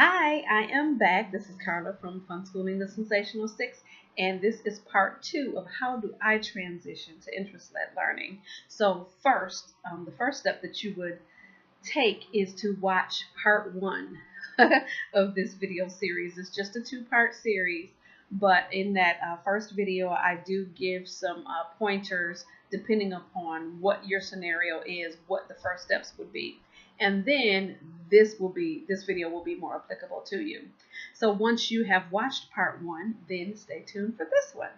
Hi, I am back. This is Carla from Fun Schooling the Sensational Six, and this is part two of how do I transition to interest-led learning. So the first step that you would take is to watch part one of this video series. It's just a two-part series, but in that first video, I do give some pointers depending upon what your scenario is, what the first steps would be. And then this video will be more applicable to you. So once you have watched part one, then stay tuned for this one.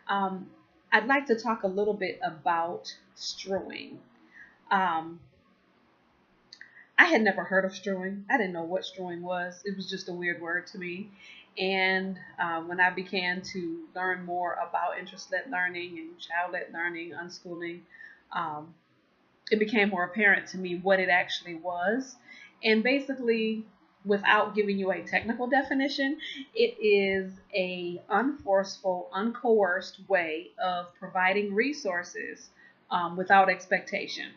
Um, I'd like to talk a little bit about strewing. Um, I had never heard of strewing. I didn't know what strewing was. It was just a weird word to me. And when I began to learn more about interest-led learning and child-led learning, unschooling, um, it became more apparent to me what it actually was. And basically, without giving you a technical definition, it is a unforceful, uncoerced way of providing resources without expectation.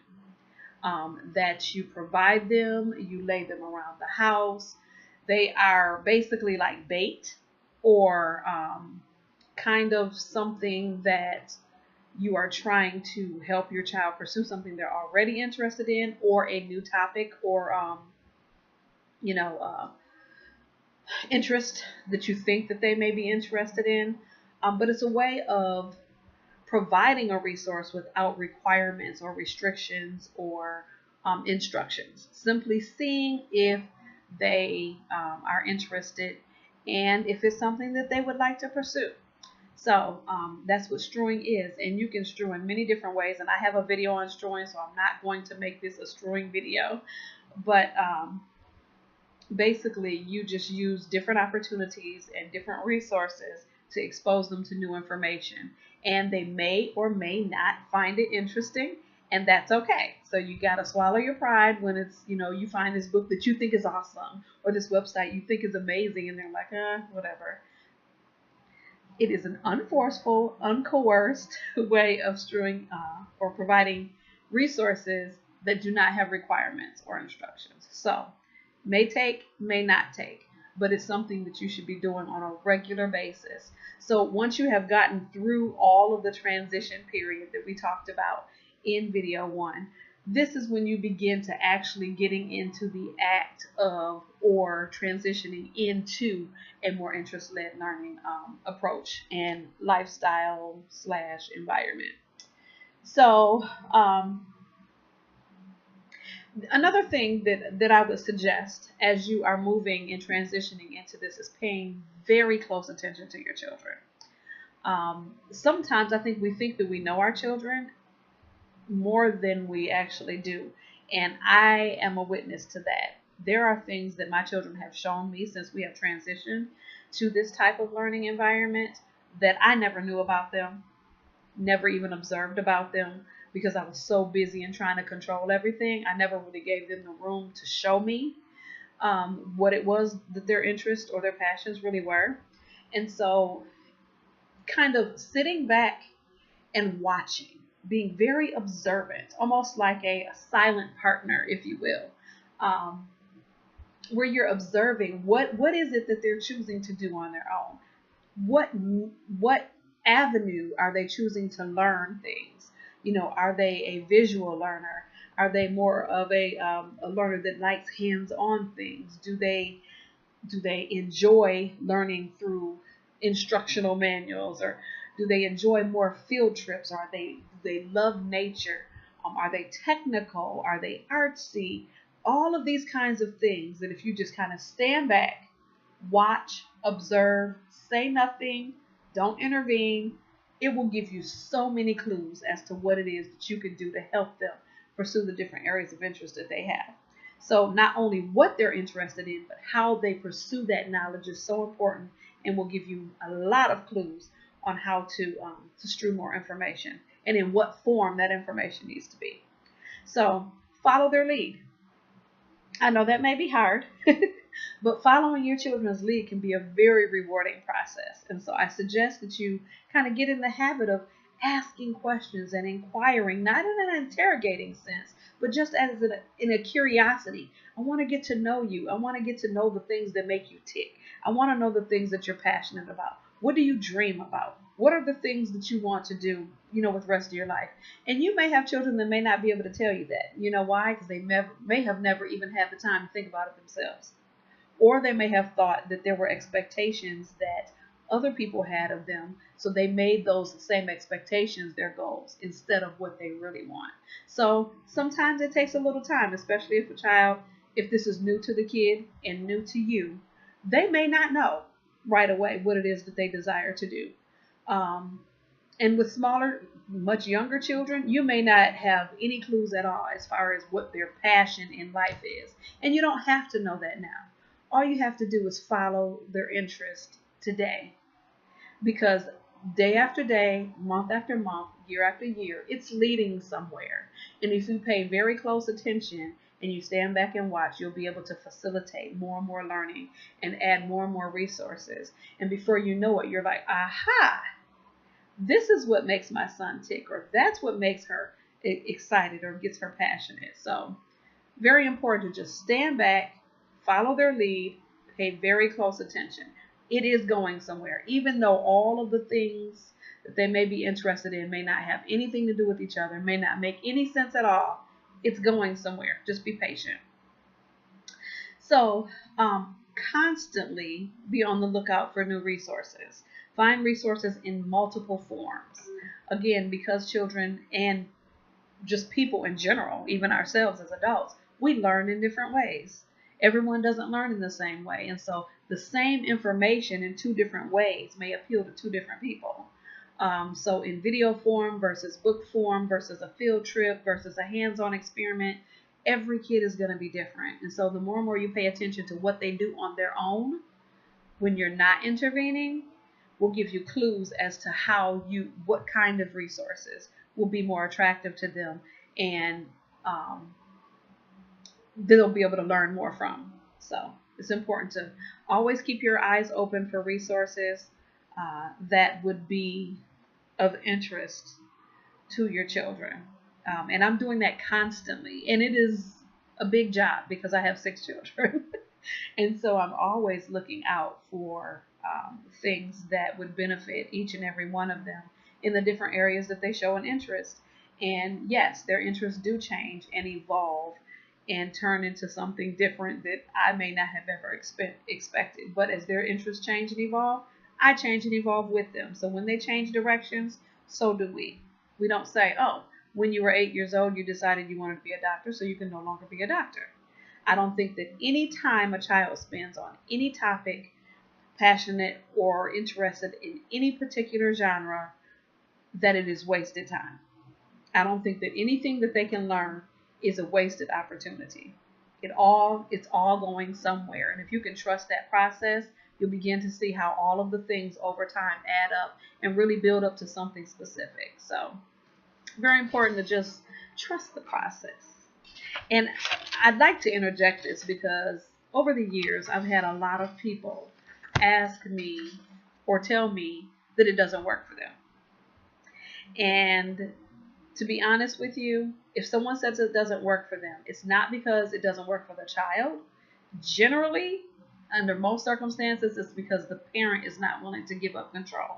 That you provide them, you lay them around the house. They are basically like bait or kind of something that you are trying to help your child pursue something they're already interested in, or a new topic, or you know uh, interest that you think that they may be interested in. But it's a way of providing a resource without requirements or restrictions or instructions. Simply seeing if they are interested and if it's something that they would like to pursue. So that's what strewing is, and you can strew in many different ways. And I have a video on strewing, so I'm not going to make this a strewing video. But basically, you just use different opportunities and different resources to expose them to new information. And they may or may not find it interesting, and that's okay. So you got to swallow your pride when it's, you find this book that you think is awesome or this website you think is amazing, and they're like, whatever. It is an unforceful, uncoerced way of strewing or providing resources that do not have requirements or instructions. So, may take, may not take, but it's something that you should be doing on a regular basis. So, once you have gotten through all of the transition period that we talked about in video one, this is when you begin to actually getting into the act of or transitioning into a more interest-led learning approach and lifestyle / environment. So another thing that I would suggest as you are moving and transitioning into this is paying very close attention to your children. Sometimes I think we think that we know our children more than we actually do. And I am a witness to that. There are things that my children have shown me since we have transitioned to this type of learning environment that I never knew about them, never even observed about them, because I was so busy in trying to control everything. I never really gave them the room to show me what it was that their interests or their passions really were. And so, kind of sitting back and watching, being very observant, almost like a silent partner, if you will, where you're observing what is it that they're choosing to do on their own. What avenue are they choosing to learn things? Are they a visual learner? Are they more of a learner that likes hands-on things? Do they enjoy learning through instructional manuals, or do they enjoy more field trips? Do they love nature? Are they technical? Are they artsy? All of these kinds of things that if you just kind of stand back, watch, observe, say nothing, don't intervene, it will give you so many clues as to what it is that you can do to help them pursue the different areas of interest that they have. So not only what they're interested in, but how they pursue that knowledge is so important, and will give you a lot of clues on how to strew more information and in what form that information needs to be. So follow their lead. I know that may be hard, but following your children's lead can be a very rewarding process. And so I suggest that you kind of get in the habit of asking questions and inquiring, not in an interrogating sense, but just as in a curiosity. I want to get to know you. I want to get to know the things that make you tick. I want to know the things that you're passionate about. What do you dream about? What are the things that you want to do, with the rest of your life? And you may have children that may not be able to tell you that. You know why? Because they may have never even had the time to think about it themselves. Or they may have thought that there were expectations that other people had of them, so they made those same expectations their goals instead of what they really want. So sometimes it takes a little time, especially if this is new to the kid and new to you, they may not know right away what it is that they desire to do. Um, and with smaller, much younger children, you may not have any clues at all as far as what their passion in life is. And you don't have to know that now. All you have to do is follow their interest today. Because day after day, month after month, year after year, it's leading somewhere. And if you pay very close attention and you stand back and watch, you'll be able to facilitate more and more learning and add more and more resources. And before you know it, you're like, aha, this is what makes my son tick, or that's what makes her excited or gets her passionate. So very important to just stand back, follow their lead, pay very close attention. It is going somewhere, even though all of the things that they may be interested in may not have anything to do with each other, may not make any sense at all. It's going somewhere. Just be patient. So constantly be on the lookout for new resources. Find resources in multiple forms. Again, because children and just people in general, even ourselves as adults, we learn in different ways. Everyone doesn't learn in the same way. And so the same information in two different ways may appeal to two different people. So in video form versus book form versus a field trip versus a hands-on experiment, every kid is going to be different. And so the more and more you pay attention to what they do on their own when you're not intervening, will give you clues as to what kind of resources will be more attractive to them, and they'll be able to learn more from. So it's important to always keep your eyes open for resources that would be of interest to your children. And I'm doing that constantly. And it is a big job because I have 6 children. And so I'm always looking out for things that would benefit each and every one of them in the different areas that they show an interest. And yes, their interests do change and evolve and turn into something different that I may not have ever expected. But as their interests change and evolve, I change and evolve with them. So when they change directions, so do we. We don't say, oh, when you were 8 years old, you decided you wanted to be a doctor, so you can no longer be a doctor. I don't think that any time a child spends on any topic, passionate or interested in any particular genre, that it is wasted time. I don't think that anything that they can learn is a wasted opportunity. It's all going somewhere. And if you can trust that process, you'll begin to see how all of the things over time add up and really build up to something specific. So very important to just trust the process. And I'd like to interject this because over the years, I've had a lot of people ask me or tell me that it doesn't work for them. And to be honest with you, if someone says it doesn't work for them, it's not because it doesn't work for the child. Generally, under most circumstances, it's because the parent is not willing to give up control.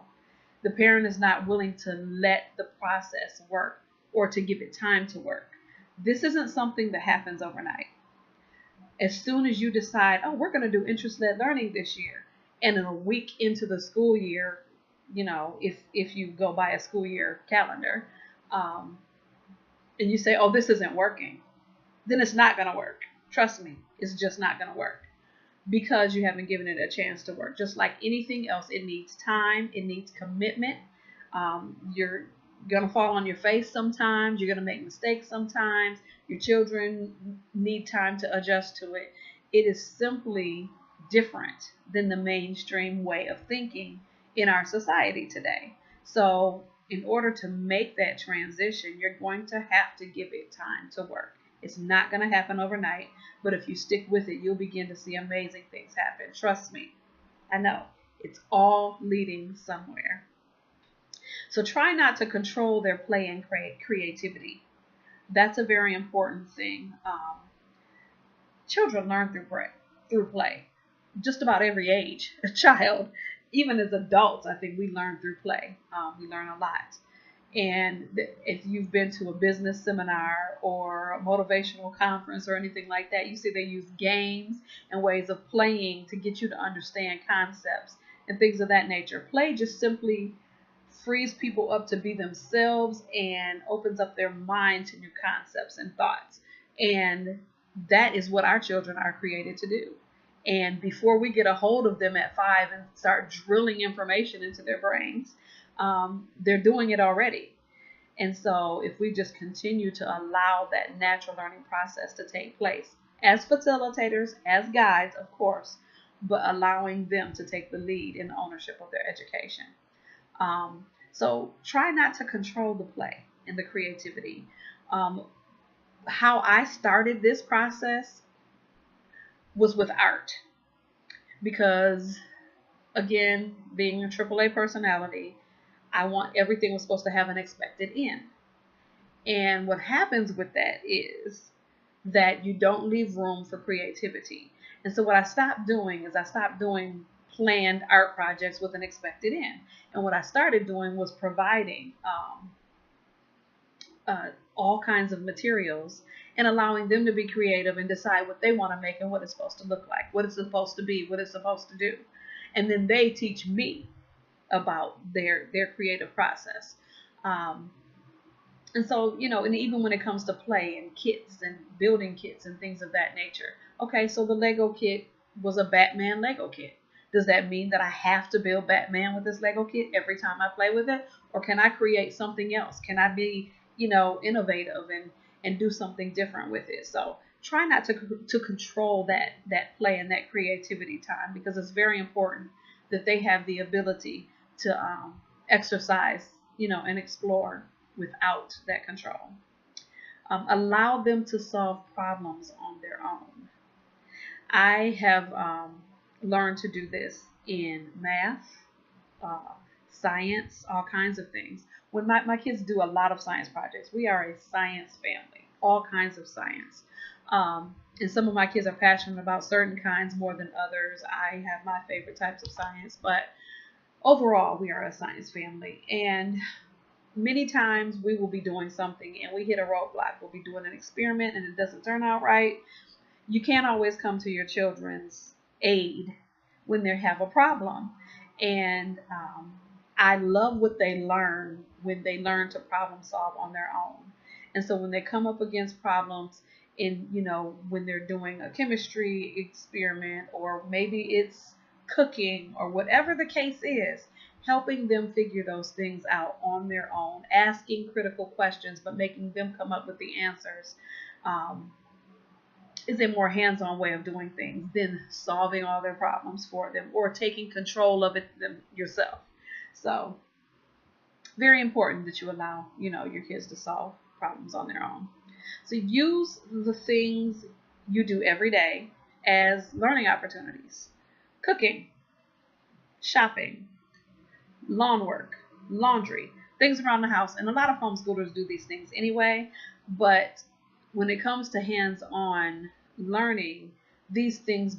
The parent is not willing to let the process work or to give it time to work. This isn't something that happens overnight. As soon as you decide, oh, we're going to do interest-led learning this year, and in a week into the school year, if you go by a school year calendar, and you say, oh, this isn't working, then it's not going to work. Trust me, it's just not going to work because you haven't given it a chance to work. Just like anything else, it needs time, it needs commitment. You're going to fall on your face sometimes. You're going to make mistakes sometimes. Your children need time to adjust to it. It is simply different than the mainstream way of thinking in our society today. So in order to make that transition, you're going to have to give it time to work. It's not going to happen overnight, but if you stick with it, you'll begin to see amazing things happen. Trust me. I know. It's all leading somewhere. So try not to control their play and creativity. That's a very important thing. Children learn through play. Just about every age, a child, even as adults, I think we learn through play. We learn a lot. And if you've been to a business seminar or a motivational conference or anything like that, you see they use games and ways of playing to get you to understand concepts and things of that nature. Play just simply frees people up to be themselves and opens up their mind to new concepts and thoughts. And that is what our children are created to do. And before we get a hold of them at 5 and start drilling information into their brains, they're doing it already. And so if we just continue to allow that natural learning process to take place as facilitators, as guides, of course, but allowing them to take the lead in the ownership of their education. So try not to control the play and the creativity. How I started this process was with art, because again, being a AAA personality, I want everything was supposed to have an expected end. And what happens with that is that you don't leave room for creativity. And so what I stopped doing is I stopped doing planned art projects with an expected end. And what I started doing was providing all kinds of materials and allowing them to be creative and decide what they want to make and what it's supposed to look like, what it's supposed to be, what it's supposed to do. And then they teach me about their creative process. And so, and even when it comes to play and kits and building kits and things of that nature. Okay, so the Lego kit was a Batman Lego kit. Does that mean that I have to build Batman with this Lego kit every time I play with it? Or can I create something else? Can I be, innovative and do something different with it? So try not to control that play and that creativity time, because it's very important that they have the ability to exercise, and explore without that control. Allow them to solve problems on their own. I have learned to do this in math, science, all kinds of things. When my kids do a lot of science projects, we are a science family, all kinds of science. And some of my kids are passionate about certain kinds more than others. I have my favorite types of science, but overall, we are a science family. And many times we will be doing something and we hit a roadblock. We'll be doing an experiment and it doesn't turn out right. You can't always come to your children's aid when they have a problem. And I love what they learn when they learn to problem solve on their own. And so when they come up against problems in, when they're doing a chemistry experiment, or maybe it's cooking or whatever the case is, helping them figure those things out on their own, asking critical questions, but making them come up with the answers, is a more hands-on way of doing things than solving all their problems for them or taking control of it yourself. So very important that you allow, your kids to solve problems on their own. So use the things you do every day as learning opportunities. Cooking, shopping, lawn work, laundry, things around the house. And a lot of homeschoolers do these things anyway, but when it comes to hands-on learning, these things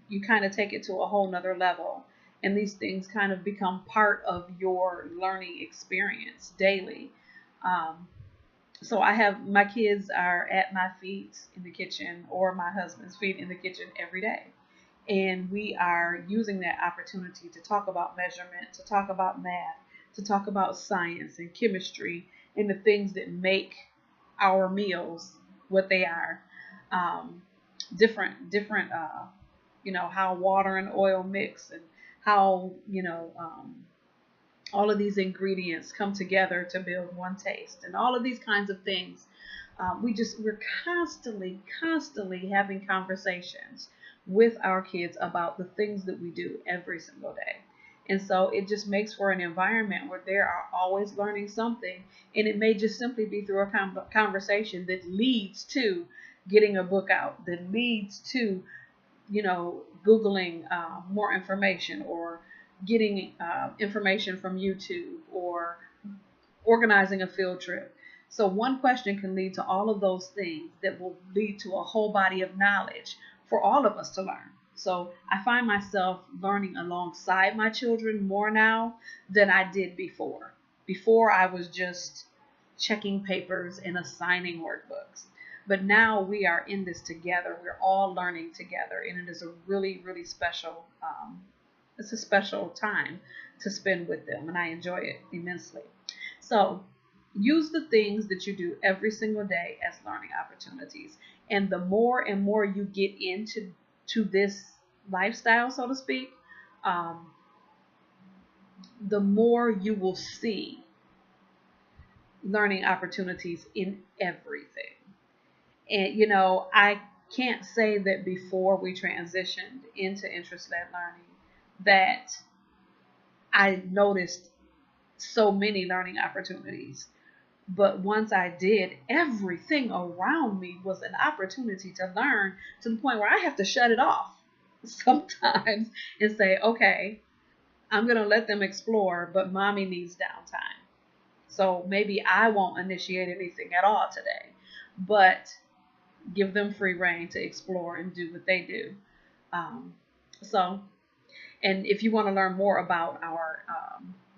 you kind of take it to a whole nother level. And these things kind of become part of your learning experience daily. So my kids are at my feet in the kitchen or my husband's feet in the kitchen every day. And we are using that opportunity to talk about measurement, to talk about math, to talk about science and chemistry and the things that make our meals what they are. Different, how water and oil mix, and how, all of these ingredients come together to build one taste, and all of these kinds of things. We're constantly having conversations with our kids about the things that we do every single day. And so it just makes for an environment where they are always learning something. And it may just simply be through a conversation that leads to getting a book out, that leads to, Googling more information, or getting information from YouTube, or organizing a field trip. So one question can lead to all of those things that will lead to a whole body of knowledge for all of us to learn. So I find myself learning alongside my children more now than I did before. Before I was just checking papers and assigning workbooks. But now we are in this together. We're all learning together, and it is a really, really special. It's a special time to spend with them, and I enjoy it immensely. So use the things that you do every single day as learning opportunities. And the more and more you get into this lifestyle, so to speak, um, the more you will see learning opportunities in everything. And, I can't say that before we transitioned into interest-led learning that I noticed so many learning opportunities. But once I did, everything around me was an opportunity to learn, to the point where I have to shut it off sometimes and say, okay, I'm going to let them explore, but mommy needs downtime. So maybe I won't initiate anything at all today, but give them free reign to explore and do what they do. Um, so, and if you want to learn more about our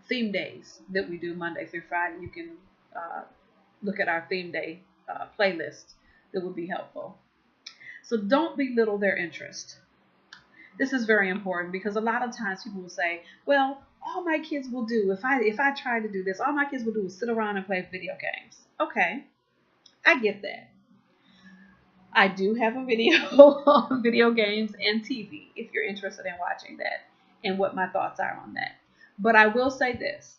theme days that we do Monday through Friday, you can look at our theme day playlist. That would be helpful. So don't belittle their interest. This is very important because a lot of times people will say, well, all my kids will do, if I try to do this, all my kids will do is sit around and play video games. Okay, I get that. I do have a video on video games and TV if you're interested in watching that and what my thoughts are on that. But I will say this.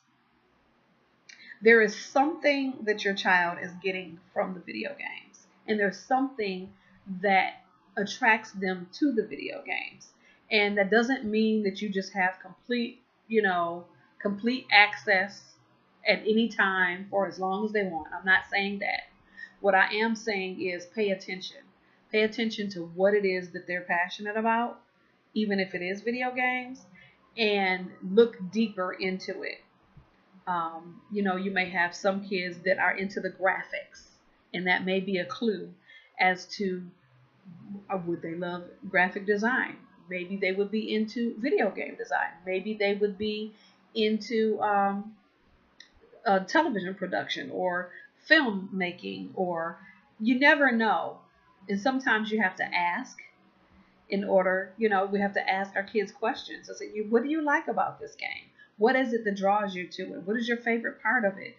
There is something that your child is getting from the video games, and there's something that attracts them to the video games. And that doesn't mean that you just have complete access at any time for as long as they want. I'm not saying that. What I am saying is pay attention. Pay attention to what it is that they're passionate about, even if it is video games, and look deeper into it. You may have some kids that are into the graphics, and that may be a clue as to would they love graphic design. Maybe they would be into video game design. Maybe they would be into television production or film making, or you never know. And sometimes you have to ask in order, we have to ask our kids questions. I say, what do you like about this game? What is it that draws you to it? What is your favorite part of it?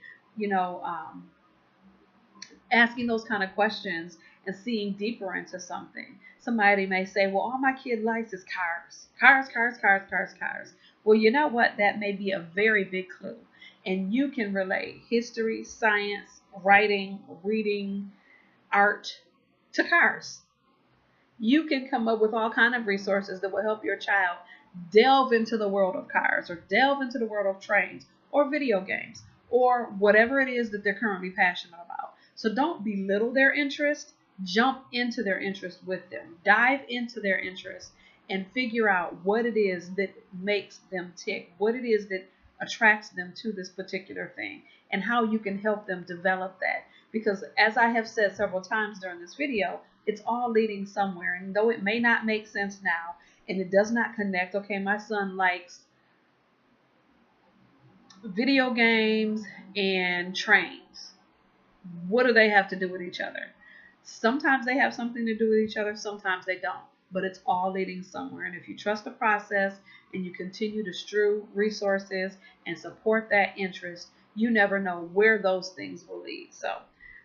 Asking those kind of questions and seeing deeper into something. Somebody may say, well, all my kid likes is cars. Cars, cars, cars, cars, cars. Well, you know what? That may be a very big clue. And you can relate history, science, writing, reading, art to cars. You can come up with all kinds of resources that will help your child delve into the world of cars, or delve into the world of trains, or video games, or whatever it is that they're currently passionate about. So don't belittle their interest. Jump into their interest with them. Dive into their interest and figure out what it is that makes them tick, what it is that attracts them to this particular thing, and how you can help them develop that. Because as I have said several times during this video, it's all leading somewhere. And though it may not make sense now, and it does not connect, okay, my son likes video games and trains. What do they have to do with each other? Sometimes they have something to do with each other, sometimes they don't. But it's all leading somewhere. And if you trust the process and you continue to strew resources and support that interest, you never know where those things will lead. So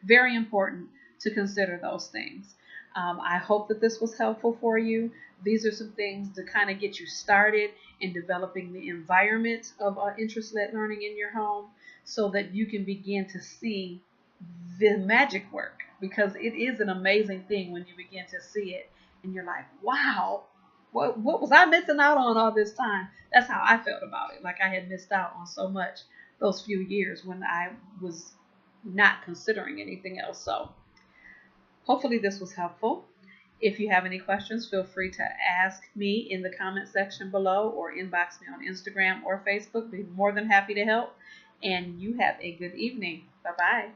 very important to consider those things. I hope that this was helpful for you. These are some things to kind of get you started in developing the environment of interest-led learning in your home, so that you can begin to see the magic work, because it is an amazing thing when you begin to see it and you're like, wow, what was I missing out on all this time? That's how I felt about it. Like I had missed out on so much those few years when I was not considering anything else. So hopefully this was helpful. If you have any questions, feel free to ask me in the comment section below, or inbox me on Instagram or Facebook. Be more than happy to help. And you have a good evening. Bye-bye.